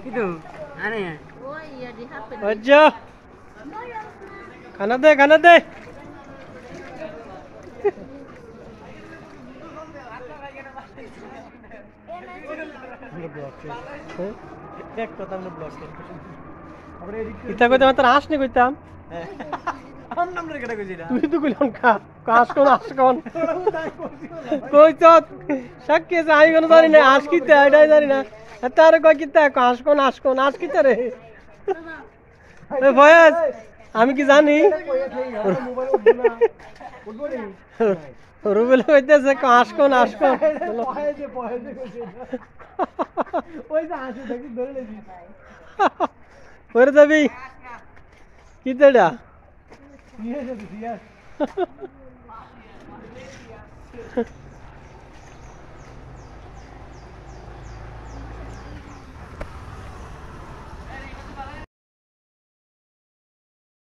Itu aneh ya. Oh iya di HP. Aja. Kanan deh. kita kইতাম তোর হাসনি কইতাম আমার নাম রে কেটে কইছিরা তুই তো কইলাম কাজ কোন কইছ সাক্ষী আছে আমি কোনো জানি না হাস কিতে এটাই জানি না তার কয় কিতে হাস কোন হাস কিতে রে এ ভয়েস আমি কি জানি রুবেল কইতেছে হাস কোন ওই যে হাসি দেখি ধরে লেছি ওরে যাবি কিতেডা ইয়ে